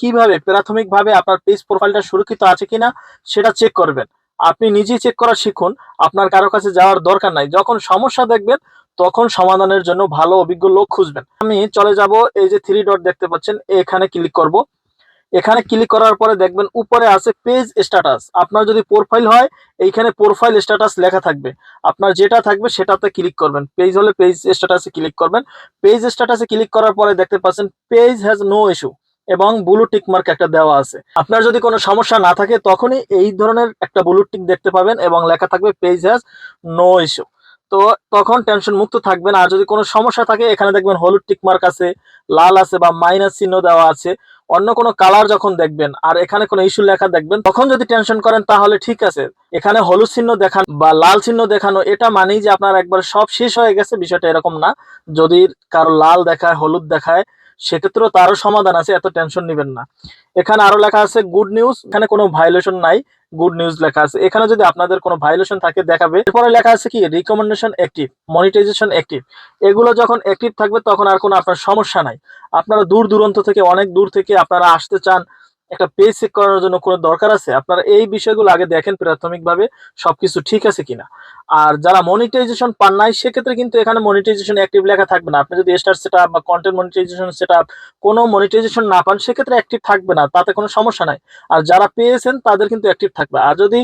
কিভাবে প্রাথমিকভাবে আপনার পেজ প্রোফাইলটা সুরক্ষিত আছে কিনা সেটা চেক করবেন। আপনি নিজেই চেক করা শিখুন, আপনার কারো কাছে যাওয়ার দরকার নাই। যখন সমস্যা দেখবেন তখন সমাধানের জন্য ভালো অভিজ্ঞ লোক খুঁজবেন। আমি চলে যাব, এই যে থ্রি ডট দেখতে পাচ্ছেন, এখানে ক্লিক করব। এখানে ক্লিক করার পরে দেখবেন উপরে আছে পেজ স্ট্যাটাস। আপনার যদি প্রোফাইল হয় এইখানে প্রোফাইল স্ট্যাটাস লেখা থাকবে, আপনার যেটা থাকবে সেটাতে ক্লিক করবেন। পেজ হলে পেজ স্ট্যাটাসে ক্লিক করবেন। পেজ স্ট্যাটাসে ক্লিক করার পরে দেখতে পাচ্ছেন পেজ হ্যাজ নো ইস্যু এবং ব্লু টিক মার্ক একটা দেওয়া আছে। আপনার যদি কোনো সমস্যা না থাকে তখনই এই ধরনের একটা ব্লু টিক দেখতে পাবেন এবং লেখা থাকবে পেজ হ্যাজ নো ইস্যু। তো তখন টেনশন মুক্ত থাকবেন। আর যদি কোনো সমস্যা থাকে এখানে দেখবেন হলুদ টিক মার্ক আছে, লাল আছে বা মাইনাস চিহ্ন দেওয়া আছে। অন্য কোনো কালার যখন দেখবেন আর এখানে কোনো ইস্যু লেখা দেখবেন তখন যদি টেনশন করেন তাহলে ঠিক আছে। এখানে হলুদ চিহ্ন দেখানো বা লাল চিহ্ন দেখানো এটা মানেই যে আপনার একবার সব শেষ হয়ে গেছে, বিষয়টা এরকম না। যদি কারো লাল দেখায়, হলুদ দেখায়, সেক্ষেত্রেও তারও সমাধান আছে, এত টেনশন নেবেন না। এখানে আরো লেখা আছে গুড নিউজ, এখানে কোনো ভায়োলেশন নাই, গুড নিউজ লেখা আছে। এখানে যদি আপনাদের কোনো ভায়োলেশন থাকে দেখাবে। এরপরে লেখা আছে কি রিকমেন্ডেশন অ্যাক্টিভ, মনিটাইজেশন অ্যাক্টিভ। এগুলো যখন অ্যাক্টিভ থাকবে তখন আর কোনো আপনার সমস্যা নাই। আপনারা দূর দূরান্ত থেকে, অনেক দূর থেকে আপনারা আসতে চান, একটা পেজ চেক করার জন্য কোনো দরকার আছে, আপনারা এই বিষয়গুলো আগে দেখেন প্রাথমিকভাবে সবকিছু ঠিক আছে কিনা। আর যারা মনিটাইজেশন পান নাই সেক্ষেত্রে কিন্তু এখানে মনিটাইজেশন অ্যাক্টিভ লেখা থাকবে না। আপনি যদি স্টার সেটআপ বা কন্টেন্ট মনিটাইজেশন সেটআপ কোনো মনিটাইজেশন না পান সেক্ষেত্রে অ্যাক্টিভ থাকবে না, তাতে কোনো সমস্যা নাই। আর যারা পেয়েছেন তাদের কিন্তু অ্যাক্টিভ থাকবে। আর যদি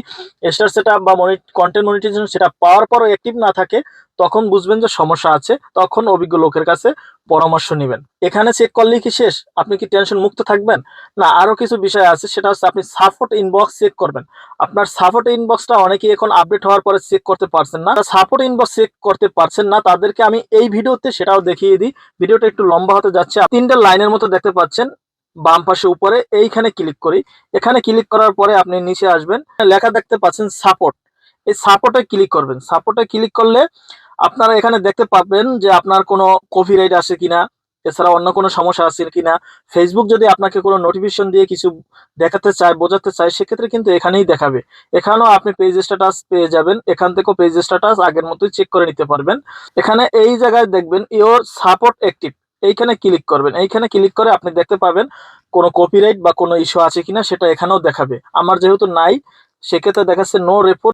স্টার সেটআপ বা কন্টেন্ট মনিটাইজেশন সেটআপ পাওয়ার পরও অ্যাক্টিভ না থাকে তখন বুঝবেন যে সমস্যা আছে, তখন অভিজ্ঞ লোকের কাছে পরামর্শ নেবেন। এখানে চেক করলেই কি শেষ? আপনি কি টেনশন মুক্ত থাকবেন? না, আরো কিছু বিষয় আছে, সেটা হচ্ছে আপনি সাপোর্ট ইনবক্স চেক করবেন। আপনার সাপোর্ট ইনবক্সটা অনেকেই এখন আপডেট হওয়ার পরে চেক করতে পারছেন না। সাপোর্ট ইনবক্স চেক করতে পারছেন না তাদেরকে আমি এই ভিডিওতে সেটাও দেখিয়ে দিই। ভিডিওটা একটু লম্বা হতে যাচ্ছে। তিনটা লাইনের মতো দেখতে পাচ্ছেন বাম পাশে উপরে, এইখানে ক্লিক করি। এখানে ক্লিক করার পরে আপনি নিচে আসবেন, লেখা দেখতে পাচ্ছেন সাপোর্ট। এই সাপোর্টে ক্লিক করবেন। সাপোর্টে ক্লিক করলে আপনারা এখানে দেখতে পাবেন যে আপনার কোনো কপিরাইট আছে কিনা, এছাড়া অন্য কোনো সমস্যা আছে কিনা। ফেসবুক যদি আপনাকে কোনো নোটিফিকেশন দিয়ে কিছু দেখাতে চায়, বোঝাতে চায়, সেক্ষেত্রে কিন্তু এখানেই দেখাবে। এখানেও আপনি পেজ স্ট্যাটাস পেয়ে যাবেন, এখান থেকেও পেজ স্ট্যাটাস আগের মতোই চেক করে নিতে পারবেন। এখানে এই জায়গায় দেখবেন ইওর সাপোর্ট অ্যাক্টিভ, এইখানে ক্লিক করবেন। এইখানে ক্লিক করে আপনি দেখতে পাবেন কোনো কপিরাইট বা কোনো ইস্যু আছে কিনা, সেটা এখানেও দেখাবে। আমার যেহেতু নাই সেক্ষেত্রে দেখাচ্ছে নো রিপোর্ট।